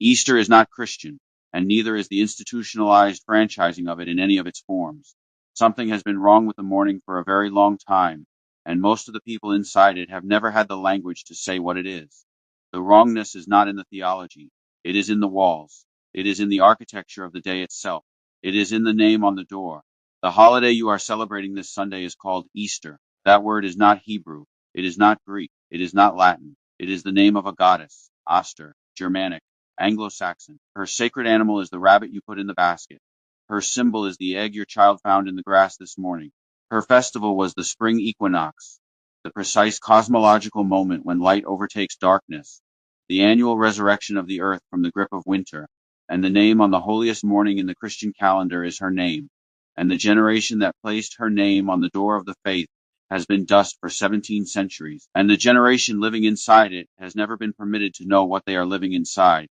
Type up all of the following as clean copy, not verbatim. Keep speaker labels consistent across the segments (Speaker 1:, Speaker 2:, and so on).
Speaker 1: Easter is not Christian, and neither is the institutionalized franchising of it in any of its forms. Something has been wrong with the morning for a very long time, and most of the people inside it have never had the language to say what it is. The wrongness is not in the theology. It is in the walls. It is in the architecture of the day itself. It is in the name on the door. The holiday you are celebrating this Sunday is called Easter. That word is not Hebrew. It is not Greek. It is not Latin. It is the name of a goddess, Oster, Germanic, Anglo-Saxon. Her sacred animal is the rabbit you put in the basket. Her symbol is the egg your child found in the grass this morning. Her festival was the spring equinox, the precise cosmological moment when light overtakes darkness, the annual resurrection of the earth from the grip of winter, and the name on the holiest morning in the Christian calendar is her name, and the generation that placed her name on the door of the faith has been dust for 17 centuries, and the generation living inside it has never been permitted to know what they are living inside,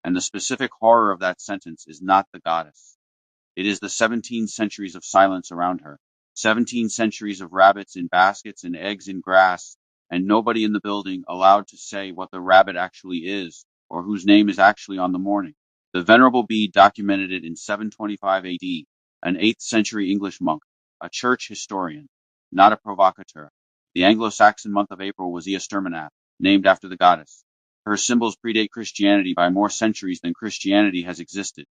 Speaker 1: and the specific horror of that sentence is not the goddess. It is the 17 centuries of silence around her, 17 centuries of rabbits in baskets and eggs in grass, and nobody in the building allowed to say what the rabbit actually is, or whose name is actually on the morning. The Venerable Bede documented it in 725 AD, an 8th century English monk, a church historian, not a provocateur. The Anglo-Saxon month of April was Easterminath, named after the goddess. Her symbols predate Christianity by more centuries than Christianity has existed.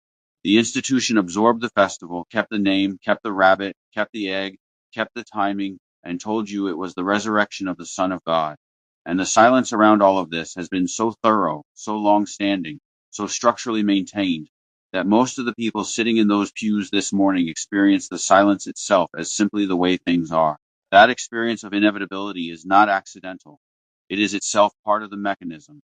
Speaker 1: The institution absorbed the festival, kept the name, kept the rabbit, kept the egg, kept the timing, and told you it was the resurrection of the Son of God. And the silence around all of this has been so thorough, so long-standing, so structurally maintained, that most of the people sitting in those pews this morning experience the silence itself as simply the way things are. That experience of inevitability is not accidental. It is itself part of the mechanism.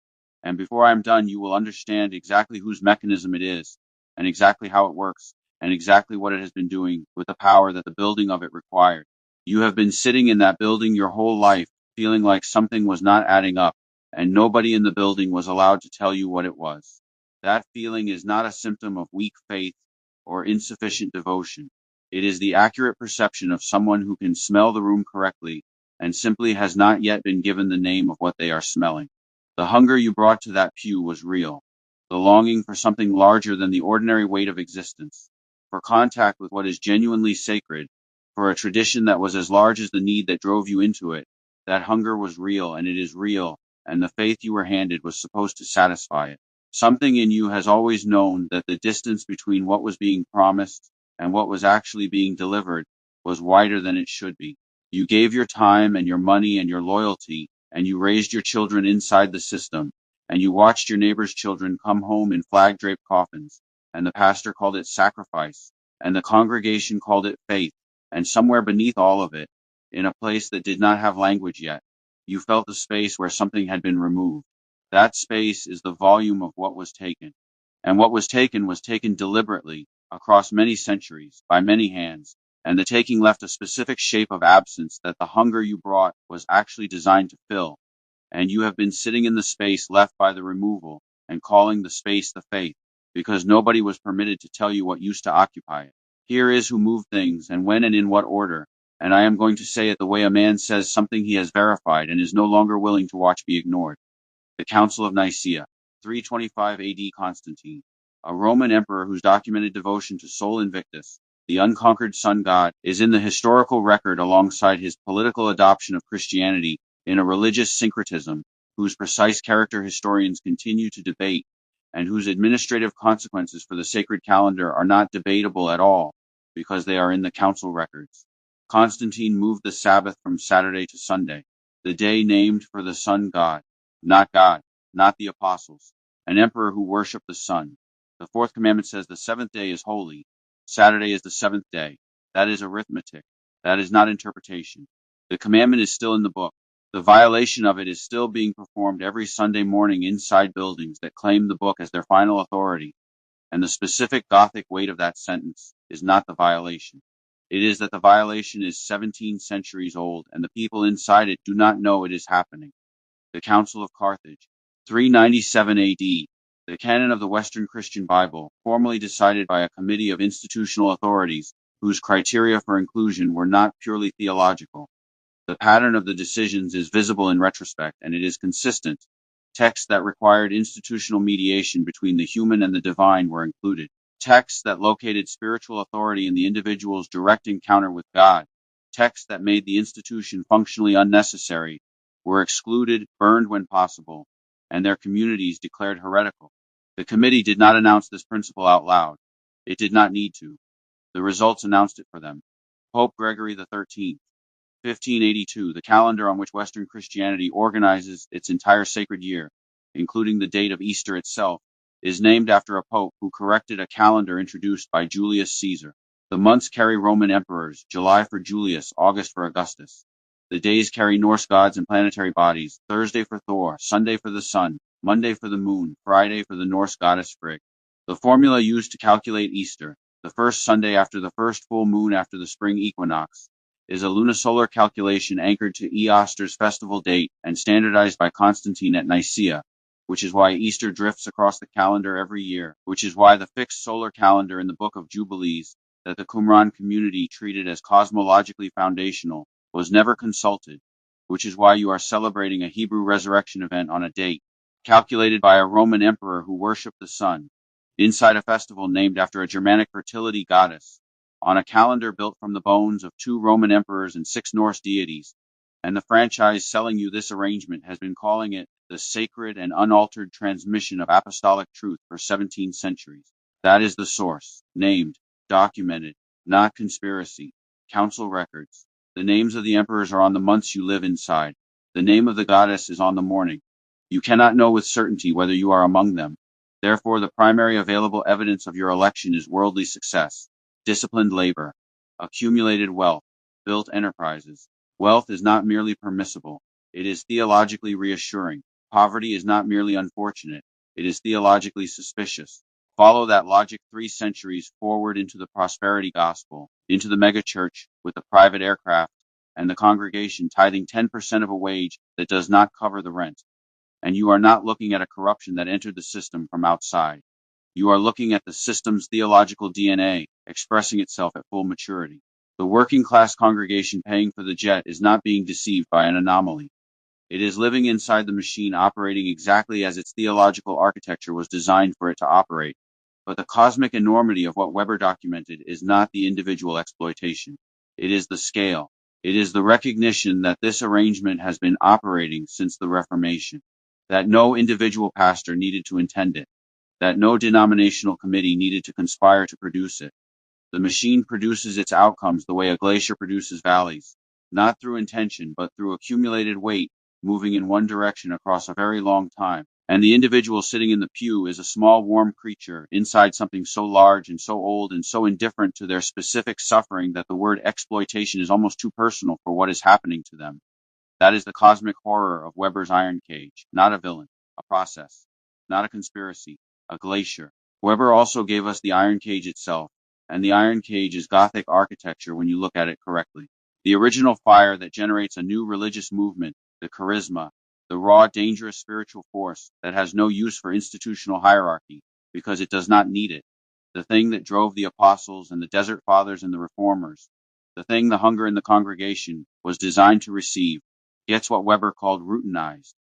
Speaker 1: And before I'm done, you will understand exactly whose mechanism it is, and exactly how it works, and exactly what it has been doing with the power that the building of it required. You have been sitting in that building your whole life, feeling like something was not adding up, and nobody in the building was allowed to tell you what it was. That feeling is not a symptom of weak faith or insufficient devotion. It is the accurate perception of someone who can smell the room correctly and simply has not yet been given the name of what they are smelling. The hunger you brought to that pew was real. The longing for something larger than the ordinary weight of existence, for contact with what is genuinely sacred, for a tradition that was as large as the need that drove you into it. That hunger was real, and it is real, and the faith you were handed was supposed to satisfy it. Something in you has always known that the distance between what was being promised and what was actually being delivered was wider than it should be. You gave your time and your money and your loyalty, and you raised your children inside the system, and you watched your neighbor's children come home in flag-draped coffins, and the pastor called it sacrifice, and the congregation called it faith, and somewhere beneath all of it, in a place that did not have language yet, you felt the space where something had been removed. That space is the volume of what was taken. And what was taken deliberately, across many centuries, by many hands, and the taking left a specific shape of absence that the hunger you brought was actually designed to fill. And you have been sitting in the space left by the removal, and calling the space the faith, because nobody was permitted to tell you what used to occupy it. Here is who moved things, and when and in what order, and I am going to say it the way a man says something he has verified and is no longer willing to watch be ignored. The Council of Nicaea, 325 AD Constantine, a Roman emperor whose documented devotion to Sol Invictus, the unconquered sun god, is in the historical record alongside his political adoption of Christianity in a religious syncretism whose precise character historians continue to debate, and whose administrative consequences for the sacred calendar are not debatable at all, because they are in the council records. Constantine moved the Sabbath from Saturday to Sunday, the day named for the sun god, not God, not the apostles, an emperor who worshipped the sun. The fourth commandment says the seventh day is holy. Saturday is the seventh day. That is arithmetic. That is not interpretation. The commandment is still in the book. The violation of it is still being performed every Sunday morning inside buildings that claim the book as their final authority. And the specific Gothic weight of that sentence is not the violation. It is that the violation is 17 centuries old, and the people inside it do not know it is happening. The Council of Carthage, 397 AD, the canon of the Western Christian Bible, formally decided by a committee of institutional authorities whose criteria for inclusion were not purely theological. The pattern of the decisions is visible in retrospect, and it is consistent. Texts that required institutional mediation between the human and the divine were included. Texts that located spiritual authority in the individual's direct encounter with God, texts that made the institution functionally unnecessary, were excluded, burned when possible, and their communities declared heretical. The committee did not announce this principle out loud. It did not need to. The results announced it for them. Pope Gregory XIII, 1582, the calendar on which Western Christianity organizes its entire sacred year, including the date of Easter itself, is named after a pope who corrected a calendar introduced by Julius Caesar. The months carry Roman emperors, July for Julius, August for Augustus. The days carry Norse gods and planetary bodies, Thursday for Thor, Sunday for the sun, Monday for the moon, Friday for the Norse goddess Frigg. The formula used to calculate Easter, the first Sunday after the first full moon after the spring equinox, is a lunisolar calculation anchored to Easter's festival date and standardized by Constantine at Nicaea, which is why Easter drifts across the calendar every year, which is why the fixed solar calendar in the Book of Jubilees, that the Qumran community treated as cosmologically foundational, was never consulted, which is why you are celebrating a Hebrew resurrection event on a date, calculated by a Roman emperor who worshipped the sun, inside a festival named after a Germanic fertility goddess, on a calendar built from the bones of 2 Roman emperors and 6 Norse deities, and the franchise selling you this arrangement has been calling it the sacred and unaltered transmission of apostolic truth for 17 centuries. That is the source, named, documented, not conspiracy, council records. The names of the emperors are on the months you live inside. The name of the goddess is on the morning. You cannot know with certainty whether you are among them. Therefore, the primary available evidence of your election is worldly success, disciplined labor, accumulated wealth, built enterprises. Wealth is not merely permissible, it is theologically reassuring. Poverty is not merely unfortunate, it is theologically suspicious. Follow that logic 3 centuries forward into the prosperity gospel, into the megachurch with the private aircraft and the congregation tithing 10% of a wage that does not cover the rent. And you are not looking at a corruption that entered the system from outside. You are looking at the system's theological DNA expressing itself at full maturity. The working class congregation paying for the jet is not being deceived by an anomaly. It is living inside the machine operating exactly as its theological architecture was designed for it to operate. But the cosmic enormity of what Weber documented is not the individual exploitation. It is the scale. It is the recognition that this arrangement has been operating since the Reformation, that no individual pastor needed to intend it, that no denominational committee needed to conspire to produce it. The machine produces its outcomes the way a glacier produces valleys, not through intention, but through accumulated weight, moving in one direction across a very long time. And the individual sitting in the pew is a small warm creature inside something so large and so old and so indifferent to their specific suffering that the word exploitation is almost too personal for what is happening to them. That is the cosmic horror of Weber's iron cage, not a villain, a process, not a conspiracy, a glacier. Weber also gave us the iron cage itself, and the iron cage is Gothic architecture when you look at it correctly. The original fire that generates a new religious movement, the charisma, the raw, dangerous spiritual force that has no use for institutional hierarchy because it does not need it. The thing that drove the apostles and the desert fathers and the reformers, the thing the hunger in the congregation was designed to receive, gets what Weber called routinized,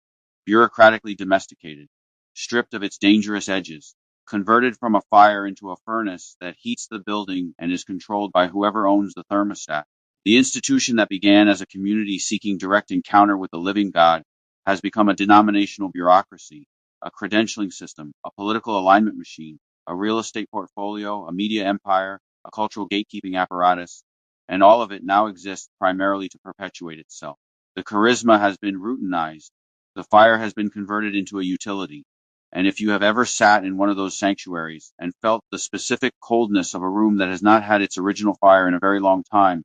Speaker 1: bureaucratically domesticated, stripped of its dangerous edges, converted from a fire into a furnace that heats the building and is controlled by whoever owns the thermostat. The institution that began as a community seeking direct encounter with the living God has become a denominational bureaucracy, a credentialing system, a political alignment machine, a real estate portfolio, a media empire, a cultural gatekeeping apparatus, and all of it now exists primarily to perpetuate itself. The charisma has been routinized. The fire has been converted into a utility. And if you have ever sat in one of those sanctuaries and felt the specific coldness of a room that has not had its original fire in a very long time,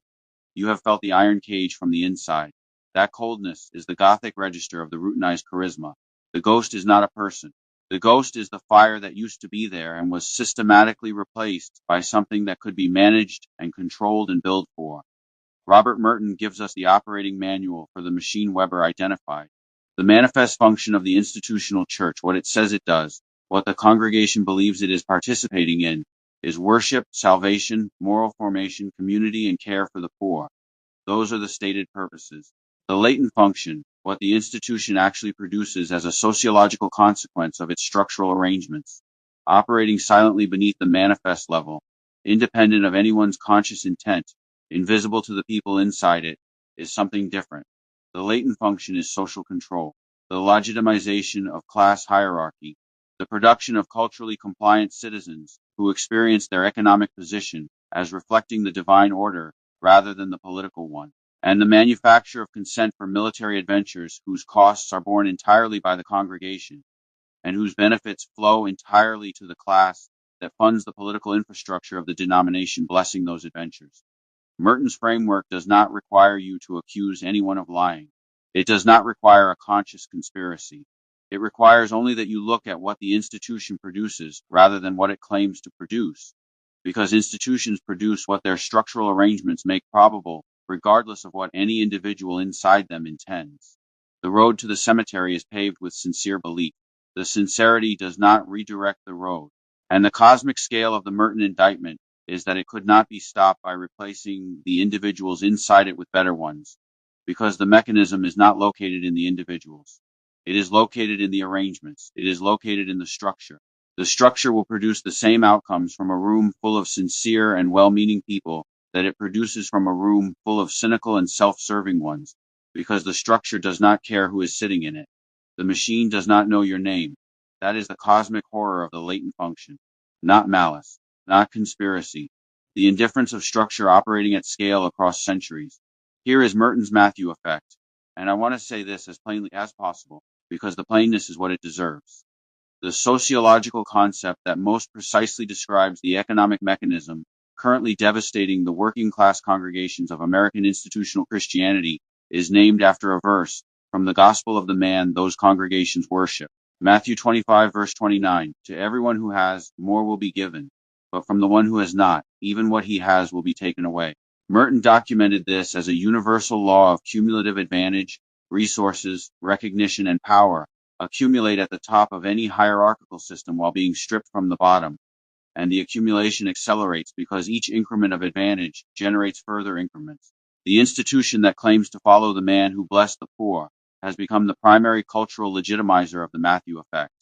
Speaker 1: you have felt the iron cage from the inside. That coldness is the Gothic register of the routinized charisma. The ghost is not a person. The ghost is the fire that used to be there and was systematically replaced by something that could be managed and controlled and billed for. Robert Merton gives us the operating manual for the machine Weber identified. The manifest function of the institutional church, what it says it does, what the congregation believes it is participating in, is worship, salvation, moral formation, community, and care for the poor. Those are the stated purposes. The latent function, what the institution actually produces as a sociological consequence of its structural arrangements, operating silently beneath the manifest level, independent of anyone's conscious intent, invisible to the people inside it, is something different. The latent function is social control, the legitimization of class hierarchy, the production of culturally compliant citizens who experience their economic position as reflecting the divine order rather than the political one, and the manufacture of consent for military adventures whose costs are borne entirely by the congregation, and whose benefits flow entirely to the class that funds the political infrastructure of the denomination blessing those adventures. Merton's framework does not require you to accuse anyone of lying. It does not require a conscious conspiracy. It requires only that you look at what the institution produces rather than what it claims to produce, because institutions produce what their structural arrangements make probable, regardless of what any individual inside them intends. The road to the cemetery is paved with sincere belief. The sincerity does not redirect the road. And the cosmic scale of the Merton indictment is that it could not be stopped by replacing the individuals inside it with better ones, because the mechanism is not located in the individuals. It is located in the arrangements. It is located in the structure. The structure will produce the same outcomes from a room full of sincere and well-meaning people that it produces from a room full of cynical and self-serving ones, because the structure does not care who is sitting in it. The machine does not know your name. That is the cosmic horror of the latent function. Not malice, not conspiracy. The indifference of structure operating at scale across centuries. Here is Merton's Matthew effect, and I want to say this as plainly as possible, because the plainness is what it deserves. The sociological concept that most precisely describes the economic mechanism currently devastating the working class congregations of American institutional Christianity is named after a verse from the gospel of the man those congregations worship. Matthew 25, verse 29, to everyone who has, more will be given, but from the one who has not, even what he has will be taken away. Merton documented this as a universal law of cumulative advantage, resources, recognition, and power accumulate at the top of any hierarchical system while being stripped from the bottom, and the accumulation accelerates because each increment of advantage generates further increments. The institution that claims to follow the man who blessed the poor has become the primary cultural legitimizer of the Matthew effect.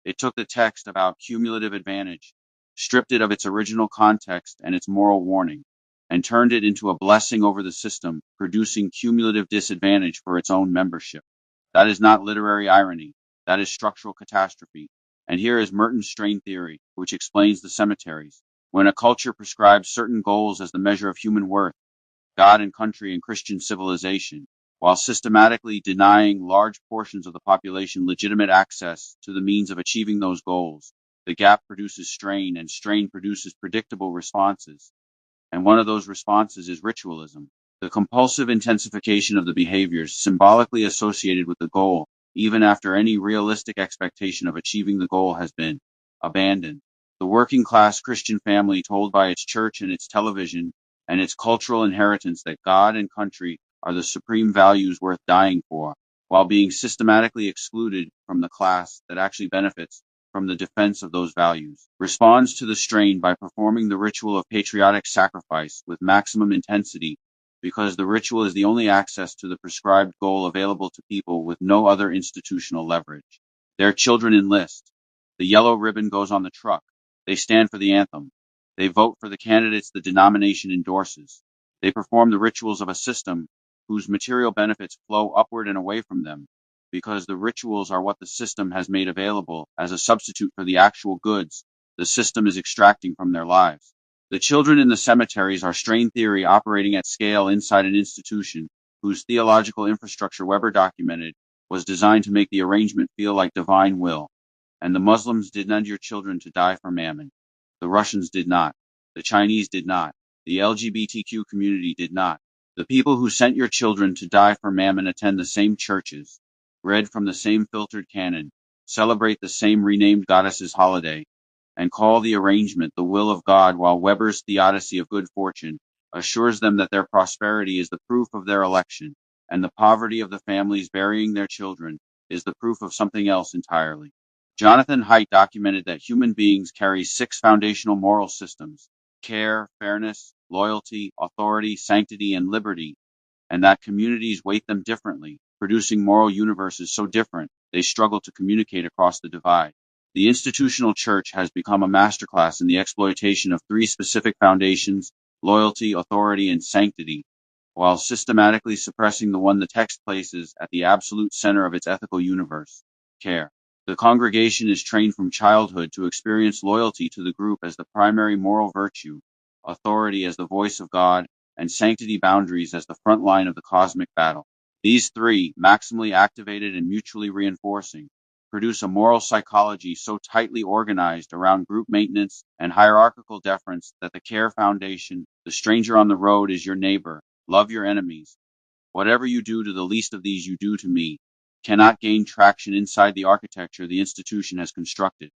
Speaker 1: It took the text about cumulative advantage, stripped it of its original context and its moral warning, and turned it into a blessing over the system, producing cumulative disadvantage for its own membership. That is not literary irony. That is structural catastrophe. And here is Merton's strain theory, which explains the cemeteries. When a culture prescribes certain goals as the measure of human worth, God and country and Christian civilization, while systematically denying large portions of the population legitimate access to the means of achieving those goals, the gap produces strain, and strain produces predictable responses. And one of those responses is ritualism, the compulsive intensification of the behaviors symbolically associated with the goal, even after any realistic expectation of achieving the goal has been abandoned. The working class Christian family told by its church and its television and its cultural inheritance that God and country are the supreme values worth dying for, while being systematically excluded from the class that actually benefits from the defense of those values, responds to the strain by performing the ritual of patriotic sacrifice with maximum intensity, because the ritual is the only access to the prescribed goal available to people with no other institutional leverage. Their children enlist. The yellow ribbon goes on the truck. They stand for the anthem. They vote for the candidates the denomination endorses. They perform the rituals of a system whose material benefits flow upward and away from them, because the rituals are what the system has made available as a substitute for the actual goods the system is extracting from their lives. The children in the cemeteries are strain theory operating at scale inside an institution whose theological infrastructure Weber documented was designed to make the arrangement feel like divine will. And the Muslims did not your children to die for mammon. The Russians did not. The Chinese did not. The LGBTQ community did not. The people who sent your children to die for mammon attend the same churches, read from the same filtered canon, celebrate the same renamed goddess's holiday, and call the arrangement the will of God, while Weber's theodicy of good fortune assures them that their prosperity is the proof of their election, and the poverty of the families burying their children is the proof of something else entirely. Jonathan Haidt documented that human beings carry 6 foundational moral systems: care, fairness, loyalty, authority, sanctity, and liberty, and that communities weight them differently, producing moral universes so different they struggle to communicate across the divide. The institutional church has become a masterclass in the exploitation of three specific foundations: loyalty, authority, and sanctity, while systematically suppressing the one the text places at the absolute center of its ethical universe: care. The congregation is trained from childhood to experience loyalty to the group as the primary moral virtue, authority as the voice of God, and sanctity boundaries as the front line of the cosmic battle. These three, maximally activated and mutually reinforcing, produce a moral psychology so tightly organized around group maintenance and hierarchical deference that the care foundation, the stranger on the road is your neighbor, love your enemies, whatever you do to the least of these you do to me, cannot gain traction inside the architecture the institution has constructed.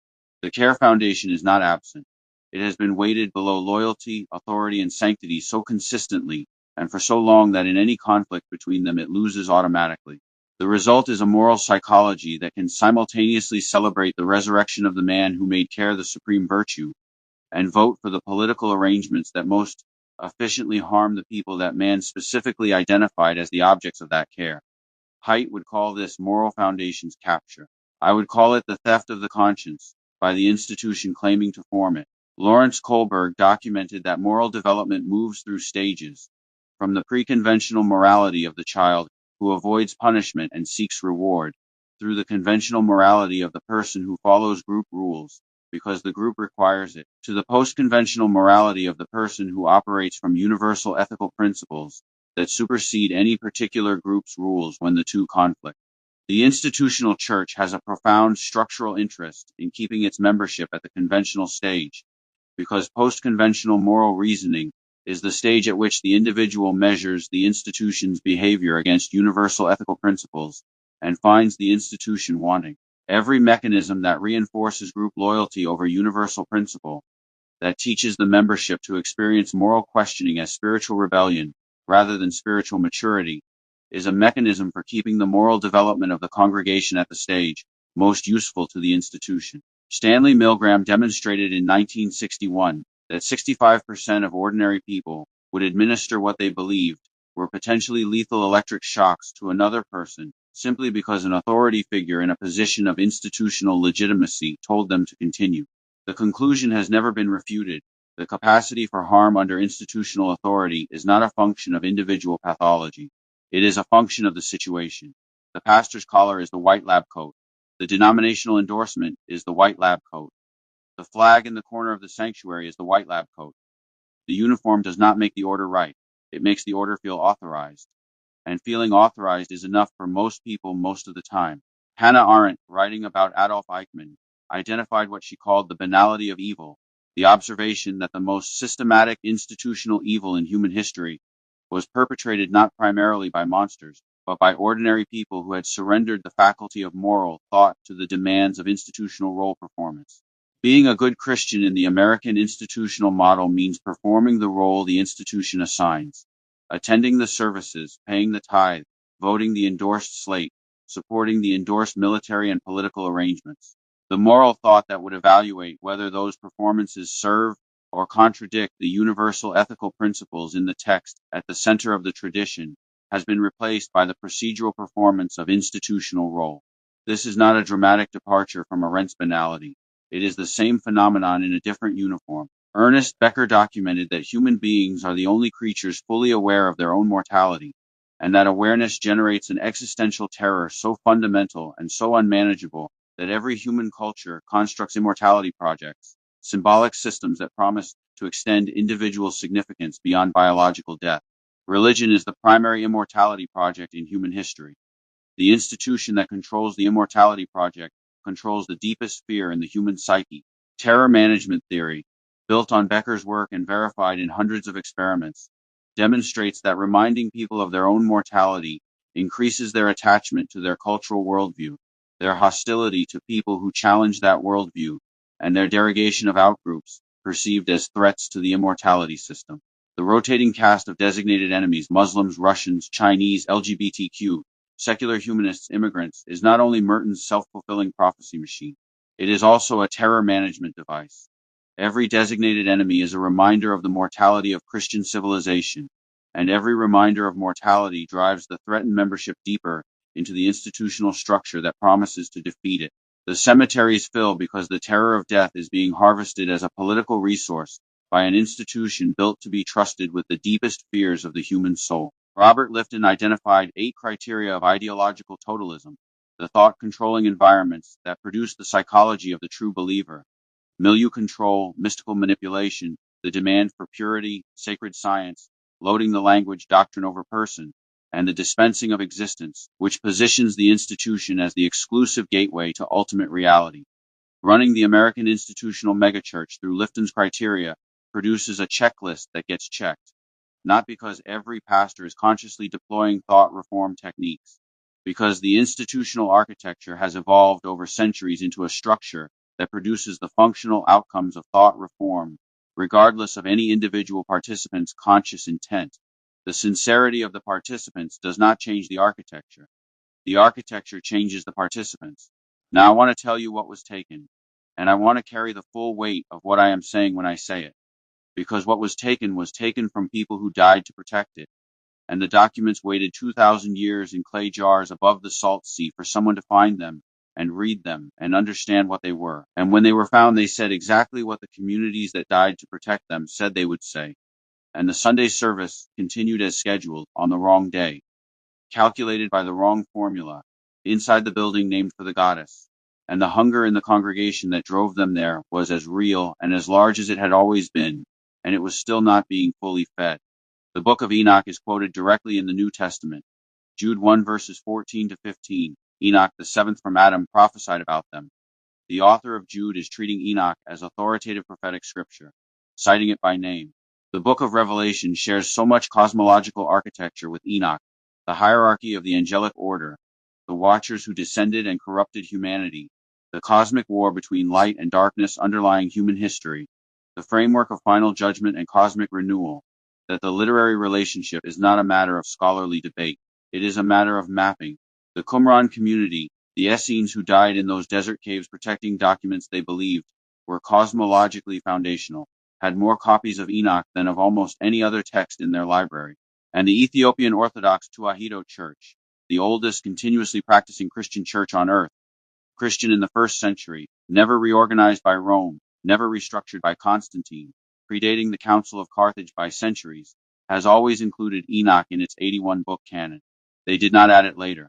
Speaker 1: The care foundation is not absent. It has been weighted below loyalty, authority, and sanctity so consistently and for so long that in any conflict between them it loses automatically. The result is a moral psychology that can simultaneously celebrate the resurrection of the man who made care the supreme virtue and vote for the political arrangements that most efficiently harm the people that man specifically identified as the objects of that care. Haidt would call this moral foundations capture. I would call it the theft of the conscience by the institution claiming to form it. Lawrence Kohlberg documented that moral development moves through stages, from the pre-conventional morality of the child who avoids punishment and seeks reward, through the conventional morality of the person who follows group rules because the group requires it, to the post-conventional morality of the person who operates from universal ethical principles that supersede any particular group's rules when the two conflict. The institutional church has a profound structural interest in keeping its membership at the conventional stage, because post-conventional moral reasoning is the stage at which the individual measures the institution's behavior against universal ethical principles and finds the institution wanting. Every mechanism that reinforces group loyalty over universal principle, that teaches the membership to experience moral questioning as spiritual rebellion rather than spiritual maturity, is a mechanism for keeping the moral development of the congregation at the stage most useful to the institution. Stanley Milgram demonstrated in 1961 that 65% of ordinary people would administer what they believed were potentially lethal electric shocks to another person simply because an authority figure in a position of institutional legitimacy told them to continue. The conclusion has never been refuted. The capacity for harm under institutional authority is not a function of individual pathology. It is a function of the situation. The pastor's collar is the white lab coat. The denominational endorsement is the white lab coat. The flag in the corner of the sanctuary is the white lab coat. The uniform does not make the order right. It makes the order feel authorized. And feeling authorized is enough for most people most of the time. Hannah Arendt, writing about Adolf Eichmann, identified what she called the banality of evil, the observation that the most systematic institutional evil in human history was perpetrated not primarily by monsters, but by ordinary people who had surrendered the faculty of moral thought to the demands of institutional role performance. Being a good Christian in the American institutional model means performing the role the institution assigns, attending the services, paying the tithe, voting the endorsed slate, supporting the endorsed military and political arrangements. The moral thought that would evaluate whether those performances serve or contradict the universal ethical principles in the text at the center of the tradition has been replaced by the procedural performance of institutional role. This is not a dramatic departure from Arendt's banality. It is the same phenomenon in a different uniform. Ernest Becker documented that human beings are the only creatures fully aware of their own mortality, and that awareness generates an existential terror so fundamental and so unmanageable that every human culture constructs immortality projects, symbolic systems that promise to extend individual significance beyond biological death. Religion is the primary immortality project in human history. The institution that controls the immortality project controls the deepest fear in the human psyche. Terror management theory, built on Becker's work and verified in hundreds of experiments, demonstrates that reminding people of their own mortality increases their attachment to their cultural worldview, their hostility to people who challenge that worldview, and their derogation of outgroups perceived as threats to the immortality system. The rotating cast of designated enemies, Muslims, Russians, Chinese, LGBTQ, secular humanists, immigrants, is not only Merton's self-fulfilling prophecy machine, it is also a terror management device. Every designated enemy is a reminder of the mortality of Christian civilization, and every reminder of mortality drives the threatened membership deeper into the institutional structure that promises to defeat it. The cemeteries fill because the terror of death is being harvested as a political resource by an institution built to be trusted with the deepest fears of the human soul. Robert Lifton identified 8 criteria of ideological totalism, the thought-controlling environments that produce the psychology of the true believer: milieu control, mystical manipulation, the demand for purity, sacred science, loading the language, doctrine over person, and the dispensing of existence, which positions the institution as the exclusive gateway to ultimate reality. Running the American institutional megachurch through Lifton's criteria produces a checklist that gets checked, not because every pastor is consciously deploying thought reform techniques, because the institutional architecture has evolved over centuries into a structure that produces the functional outcomes of thought reform, regardless of any individual participant's conscious intent. The sincerity of the participants does not change the architecture. The architecture changes the participants. Now I want to tell you what was taken, and I want to carry the full weight of what I am saying when I say it, because what was taken from people who died to protect it, and the documents waited 2,000 years in clay jars above the salt sea for someone to find them and read them and understand what they were. And when they were found, they said exactly what the communities that died to protect them said they would say. And the Sunday service continued as scheduled on the wrong day, calculated by the wrong formula, inside the building named for the goddess. And the hunger in the congregation that drove them there was as real and as large as it had always been, and it was still not being fully fed. The book of Enoch is quoted directly in the New Testament. Jude 1 verses 14 to 15. Enoch, the seventh from Adam, prophesied about them. The author of Jude is treating Enoch as authoritative prophetic scripture, citing it by name. The book of Revelation shares so much cosmological architecture with Enoch, the hierarchy of the angelic order, the watchers who descended and corrupted humanity, the cosmic war between light and darkness underlying human history, the framework of final judgment and cosmic renewal, that the literary relationship is not a matter of scholarly debate. It is a matter of mapping. The Qumran community, the Essenes who died in those desert caves protecting documents they believed were cosmologically foundational, had more copies of Enoch than of almost any other text in their library. And the Ethiopian Orthodox Tewahedo Church, the oldest continuously practicing Christian church on earth, Christian in the 1st century, never reorganized by Rome, never restructured by Constantine, predating the Council of Carthage by centuries, has always included Enoch in its 81-book canon. They did not add it later.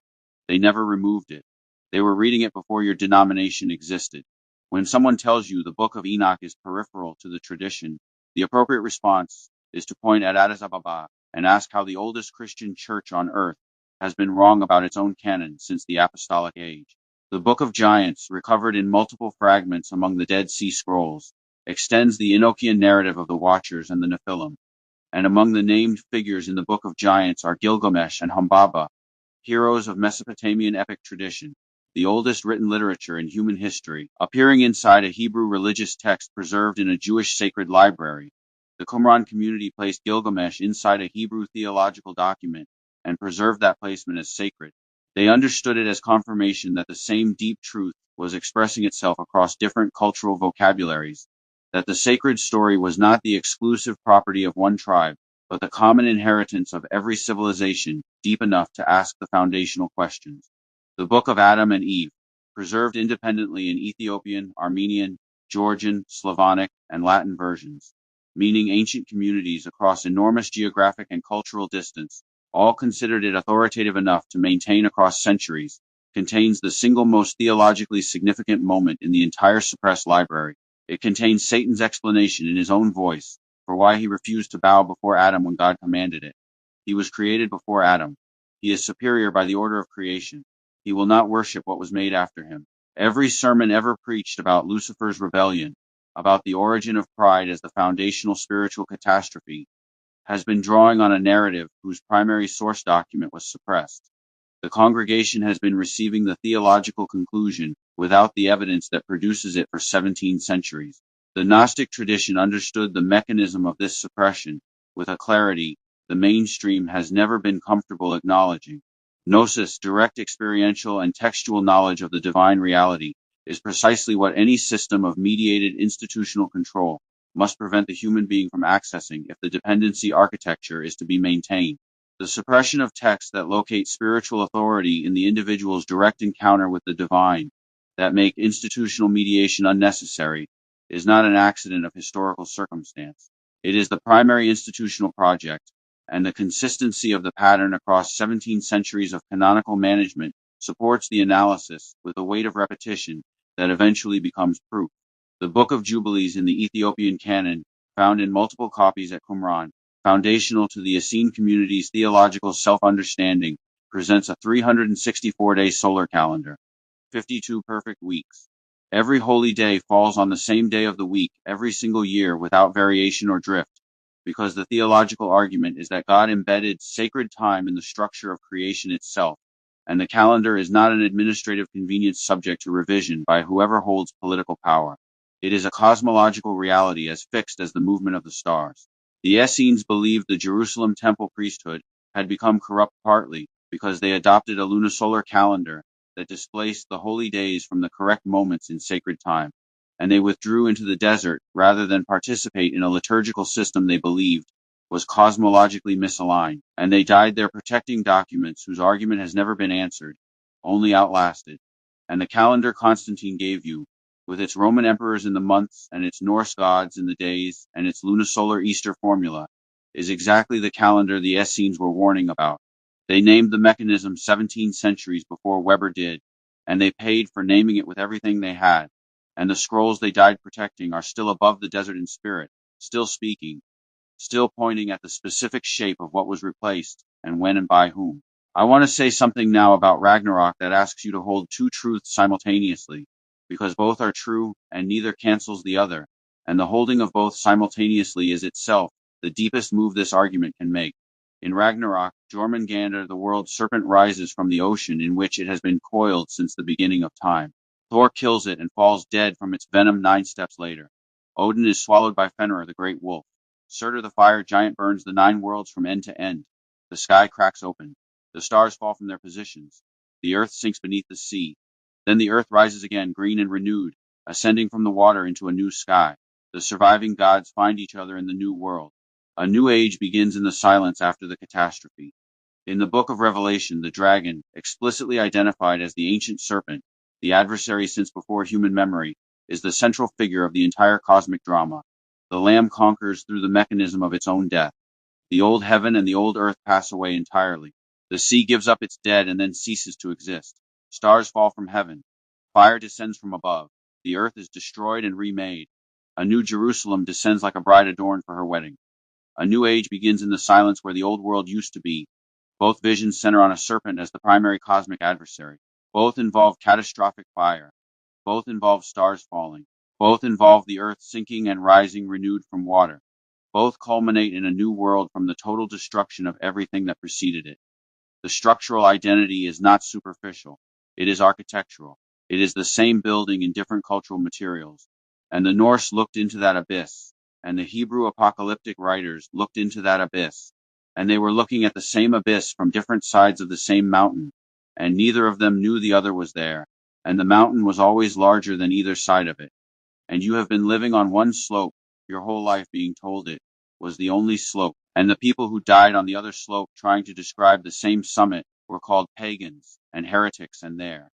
Speaker 1: They never removed it. They were reading it before your denomination existed. When someone tells you the book of Enoch is peripheral to the tradition, the appropriate response is to point at Addis Ababa and ask how the oldest Christian church on earth has been wrong about its own canon since the apostolic age. The Book of Giants, recovered in multiple fragments among the Dead Sea Scrolls, extends the Enochian narrative of the Watchers and the Nephilim, and among the named figures in the Book of Giants are Gilgamesh and Humbaba, heroes of Mesopotamian epic tradition, the oldest written literature in human history, appearing inside a Hebrew religious text preserved in a Jewish sacred library. The Qumran community placed Gilgamesh inside a Hebrew theological document and preserved that placement as sacred. They understood it as confirmation that the same deep truth was expressing itself across different cultural vocabularies, that the sacred story was not the exclusive property of one tribe, but the common inheritance of every civilization deep enough to ask the foundational questions. The Book of Adam and Eve, preserved independently in Ethiopian, Armenian, Georgian, Slavonic, and Latin versions, meaning ancient communities across enormous geographic and cultural distance, all considered it authoritative enough to maintain across centuries, contains the single most theologically significant moment in the entire suppressed library. It contains Satan's explanation in his own voice for why he refused to bow before Adam when God commanded it. He was created before Adam. He is superior by the order of creation. He will not worship what was made after him. Every sermon ever preached about Lucifer's rebellion, about the origin of pride as the foundational spiritual catastrophe, has been drawing on a narrative whose primary source document was suppressed. The congregation has been receiving the theological conclusion without the evidence that produces it for 17 centuries. The Gnostic tradition understood the mechanism of this suppression with a clarity the mainstream has never been comfortable acknowledging. Gnosis, direct experiential and textual knowledge of the divine reality, is precisely what any system of mediated institutional control must prevent the human being from accessing if the dependency architecture is to be maintained. The suppression of texts that locate spiritual authority in the individual's direct encounter with the divine, that make institutional mediation unnecessary, is not an accident of historical circumstance. It is the primary institutional project, and the consistency of the pattern across 17 centuries of canonical management supports the analysis with a weight of repetition that eventually becomes proof. The Book of Jubilees in the Ethiopian canon, found in multiple copies at Qumran, foundational to the Essene community's theological self-understanding, presents a 364-day solar calendar, 52 perfect weeks. Every holy day falls on the same day of the week every single year without variation or drift, because the theological argument is that God embedded sacred time in the structure of creation itself, and the calendar is not an administrative convenience subject to revision by whoever holds political power. It is a cosmological reality as fixed as the movement of the stars. The Essenes believed the Jerusalem temple priesthood had become corrupt partly because they adopted a lunisolar calendar that displaced the holy days from the correct moments in sacred time, and they withdrew into the desert rather than participate in a liturgical system they believed was cosmologically misaligned, and they died there protecting documents whose argument has never been answered, only outlasted. And the calendar Constantine gave you, with its Roman emperors in the months and its Norse gods in the days and its lunisolar Easter formula, is exactly the calendar the Essenes were warning about. They named the mechanism 17 centuries before Weber did, and they paid for naming it with everything they had. And the scrolls they died protecting are still above the desert in spirit, still speaking, still pointing at the specific shape of what was replaced, and when and by whom. I want to say something now about Ragnarok that asks you to hold two truths simultaneously, because both are true and neither cancels the other, and the holding of both simultaneously is itself the deepest move this argument can make. In Ragnarok, Jormungandr, the world serpent, rises from the ocean in which it has been coiled since the beginning of time. Thor kills it and falls dead from its venom 9 steps later. Odin is swallowed by Fenrir, the great wolf. Surtur, the fire giant, burns the 9 worlds from end to end. The sky cracks open. The stars fall from their positions. The earth sinks beneath the sea. Then the earth rises again, green and renewed, ascending from the water into a new sky. The surviving gods find each other in the new world. A new age begins in the silence after the catastrophe. In the book of Revelation, the dragon, explicitly identified as the ancient serpent, the adversary since before human memory, is the central figure of the entire cosmic drama. The Lamb conquers through the mechanism of its own death. The old heaven and the old earth pass away entirely. The sea gives up its dead and then ceases to exist. Stars fall from heaven. Fire descends from above. The earth is destroyed and remade. A new Jerusalem descends like a bride adorned for her wedding. A new age begins in the silence where the old world used to be. Both visions center on a serpent as the primary cosmic adversary. Both involve catastrophic fire. Both involve stars falling. Both involve the earth sinking and rising renewed from water. Both culminate in a new world from the total destruction of everything that preceded it. The structural identity is not superficial. It is architectural. It is the same building in different cultural materials. And the Norse looked into that abyss, and the Hebrew apocalyptic writers looked into that abyss, and they were looking at the same abyss from different sides of the same mountain, and neither of them knew the other was there, and the mountain was always larger than either side of it. And you have been living on one slope your whole life, being told it was the only slope, and the people who died on the other slope trying to describe the same summit were called pagans and heretics, and their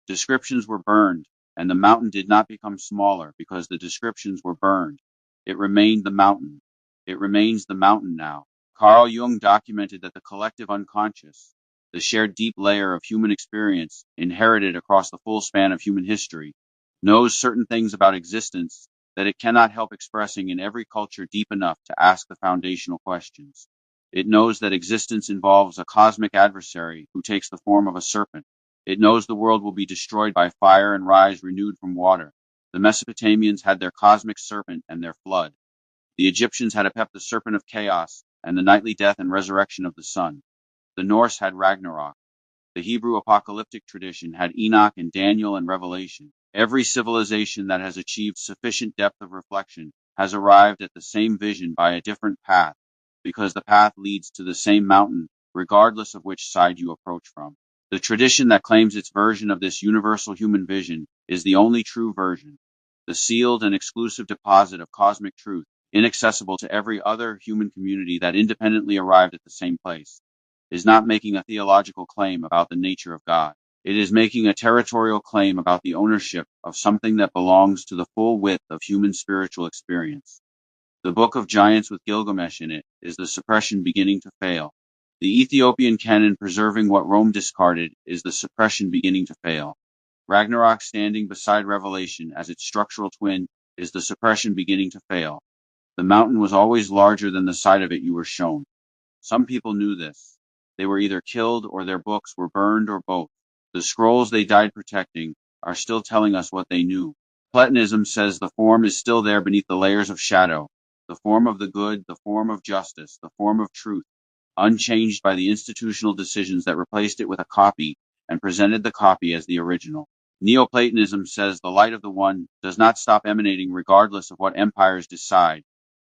Speaker 1: descriptions were burned, and the mountain did not become smaller because the descriptions were burned. It remained the mountain. It remains the mountain now. Carl Jung documented that the collective unconscious, the shared deep layer of human experience inherited across the full span of human history, knows certain things about existence that it cannot help expressing in every culture deep enough to ask the foundational questions. It knows that existence involves a cosmic adversary who takes the form of a serpent. It knows the world will be destroyed by fire and rise renewed from water. The Mesopotamians had their cosmic serpent and their flood. The Egyptians had Apep, the serpent of chaos, and the nightly death and resurrection of the sun. The Norse had Ragnarok. The Hebrew apocalyptic tradition had Enoch and Daniel and Revelation. Every civilization that has achieved sufficient depth of reflection has arrived at the same vision by a different path, because the path leads to the same mountain, regardless of which side you approach from. The tradition that claims its version of this universal human vision is the only true version, the sealed and exclusive deposit of cosmic truth inaccessible to every other human community that independently arrived at the same place, is not making a theological claim about the nature of God. It is making a territorial claim about the ownership of something that belongs to the full width of human spiritual experience. The Book of Giants with Gilgamesh in it is the suppression beginning to fail. The Ethiopian canon preserving what Rome discarded is the suppression beginning to fail. Ragnarok standing beside Revelation as its structural twin is the suppression beginning to fail. The mountain was always larger than the side of it you were shown. Some people knew this. They were either killed or their books were burned or both. The scrolls they died protecting are still telling us what they knew. Platonism says the form is still there beneath the layers of shadow, the form of the good, the form of justice, the form of truth, unchanged by the institutional decisions that replaced it with a copy and presented the copy as the original. Neoplatonism says the light of the one does not stop emanating regardless of what empires decide,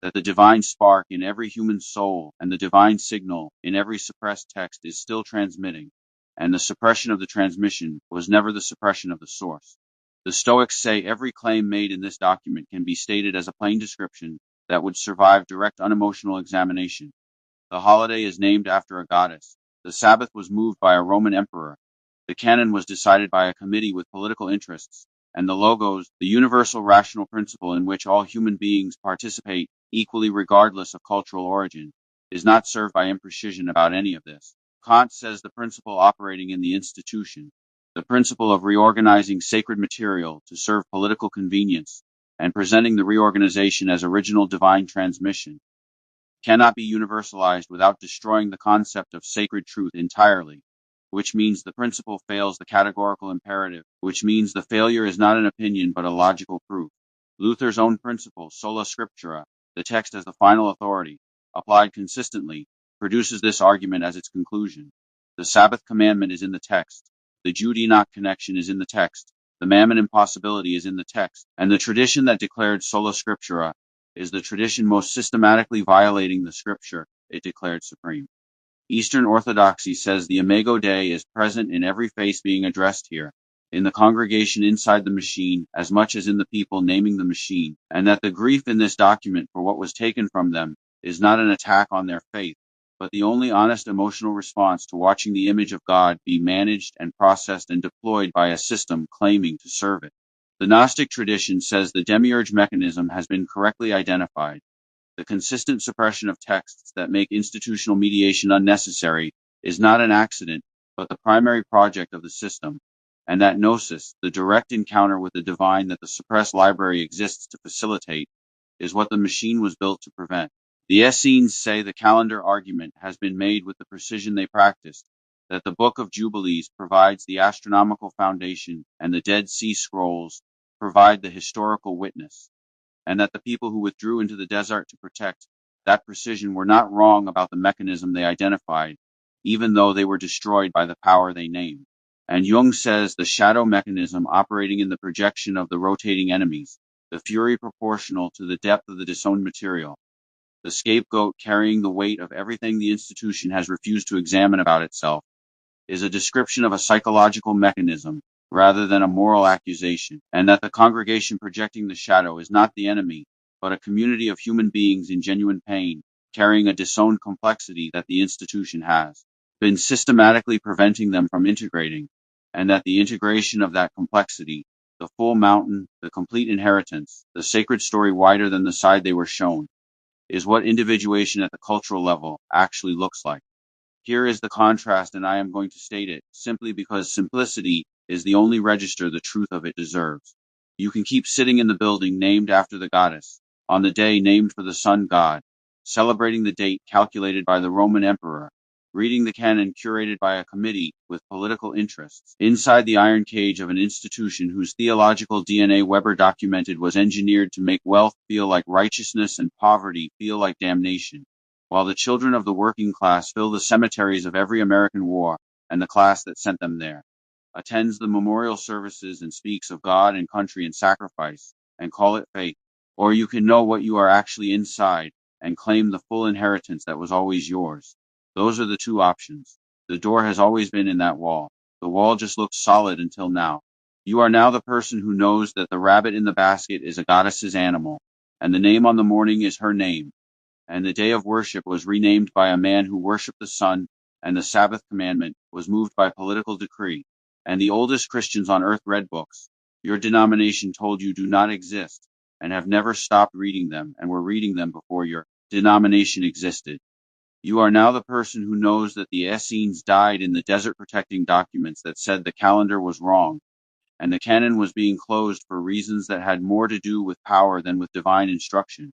Speaker 1: that the divine spark in every human soul and the divine signal in every suppressed text is still transmitting, and the suppression of the transmission was never the suppression of the source. The Stoics say every claim made in this document can be stated as a plain description that would survive direct unemotional examination. The holiday is named after a goddess. The Sabbath was moved by a Roman emperor. The canon was decided by a committee with political interests, and the logos, the universal rational principle in which all human beings participate equally regardless of cultural origin, is not served by imprecision about any of this. Kant says the principle operating in the institution, the principle of reorganizing sacred material to serve political convenience, and presenting the reorganization as original divine transmission, cannot be universalized without destroying the concept of sacred truth entirely, which means the principle fails the categorical imperative, which means the failure is not an opinion but a logical proof. Luther's own principle, sola scriptura, the text as the final authority, applied consistently, produces this argument as its conclusion. The Sabbath commandment is in the text. The Jude-Enoch connection is in the text. The Mammon impossibility is in the text. And the tradition that declared sola scriptura is the tradition most systematically violating the scripture it declared supreme. Eastern Orthodoxy says the Imago Dei is present in every face being addressed here, in the congregation inside the machine as much as in the people naming the machine, and that the grief in this document for what was taken from them is not an attack on their faith, but the only honest emotional response to watching the image of God be managed and processed and deployed by a system claiming to serve it. The Gnostic tradition says the demiurge mechanism has been correctly identified. The consistent suppression of texts that make institutional mediation unnecessary is not an accident, but the primary project of the system, and that gnosis, the direct encounter with the divine that the suppressed library exists to facilitate, is what the machine was built to prevent. The Essenes say the calendar argument has been made with the precision they practiced, that the Book of Jubilees provides the astronomical foundation and the Dead Sea Scrolls provide the historical witness, and that the people who withdrew into the desert to protect that precision were not wrong about the mechanism they identified, even though they were destroyed by the power they named. And Jung says the shadow mechanism operating in the projection of the rotating enemies, the fury proportional to the depth of the disowned material, the scapegoat carrying the weight of everything the institution has refused to examine about itself, is a description of a psychological mechanism rather than a moral accusation, and that the congregation projecting the shadow is not the enemy, but a community of human beings in genuine pain, carrying a disowned complexity that the institution has been systematically preventing them from integrating, and that the integration of that complexity, the full mountain, the complete inheritance, the sacred story wider than the side they were shown, is what individuation at the cultural level actually looks like. Here is the contrast, and I am going to state it, simply because simplicity is the only register the truth of it deserves. You can keep sitting in the building named after the goddess, on the day named for the sun god, celebrating the date calculated by the Roman emperor, reading the canon curated by a committee with political interests, inside the iron cage of an institution whose theological DNA Weber documented was engineered to make wealth feel like righteousness and poverty feel like damnation, while the children of the working class fill the cemeteries of every American war, and the class that sent them there attends the memorial services and speaks of God and country and sacrifice, and call it faith. Or you can know what you are actually inside, and claim the full inheritance that was always yours. Those are the two options. The door has always been in that wall. The wall just looked solid until now. You are now the person who knows that the rabbit in the basket is a goddess's animal, and the name on the morning is her name. And the day of worship was renamed by a man who worshipped the sun, and the Sabbath commandment was moved by political decree. And the oldest Christians on earth read books your denomination told you do not exist, and have never stopped reading them, and were reading them before your denomination existed. You are now the person who knows that the Essenes died in the desert protecting documents that said the calendar was wrong, and the canon was being closed for reasons that had more to do with power than with divine instruction,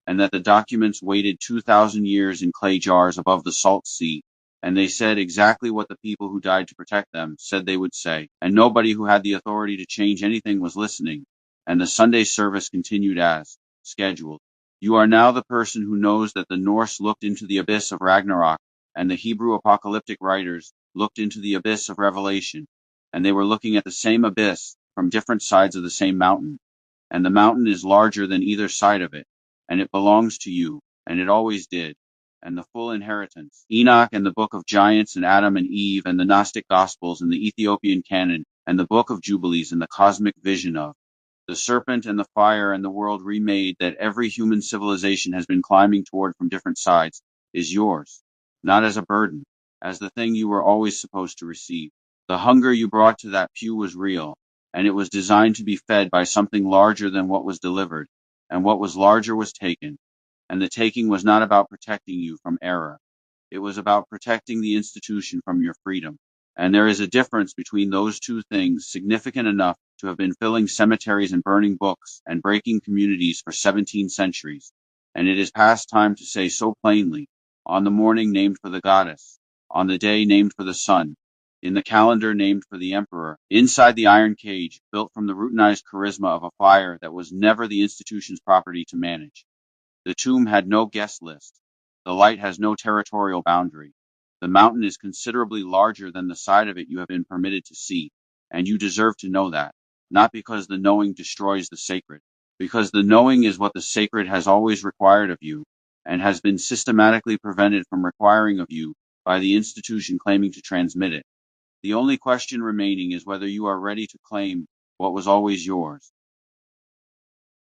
Speaker 1: and that the documents waited 2,000 years in clay jars above the salt sea, and they said exactly what the people who died to protect them said they would say, and nobody who had the authority to change anything was listening, and the Sunday service continued as scheduled. You are now the person who knows that the Norse looked into the abyss of Ragnarok, and the Hebrew apocalyptic writers looked into the abyss of Revelation, and they were looking at the same abyss from different sides of the same mountain, and the mountain is larger than either side of it, and it belongs to you, and it always did, and the full inheritance. Enoch and the book of giants and Adam and Eve and the Gnostic Gospels and the Ethiopian canon and the book of Jubilees and the cosmic vision of the serpent and the fire and the world remade that every human civilization has been climbing toward from different sides is yours, not as a burden, as the thing you were always supposed to receive. The hunger you brought to that pew was real, and it was designed to be fed by something larger than what was delivered, and what was larger was taken, and the taking was not about protecting you from error. It was about protecting the institution from your freedom. And there is a difference between those two things significant enough to have been filling cemeteries and burning books and breaking communities for 17 centuries. And it is past time to say so plainly, on the morning named for the goddess, on the day named for the sun, in the calendar named for the emperor, inside the iron cage built from the routinized charisma of a fire that was never the institution's property to manage. The tomb had no guest list. The light has no territorial boundary. The mountain is considerably larger than the side of it you have been permitted to see, and you deserve to know that, not because the knowing destroys the sacred, because the knowing is what the sacred has always required of you, and has been systematically prevented from requiring of you by the institution claiming to transmit it. The only question remaining is whether you are ready to claim what was always yours.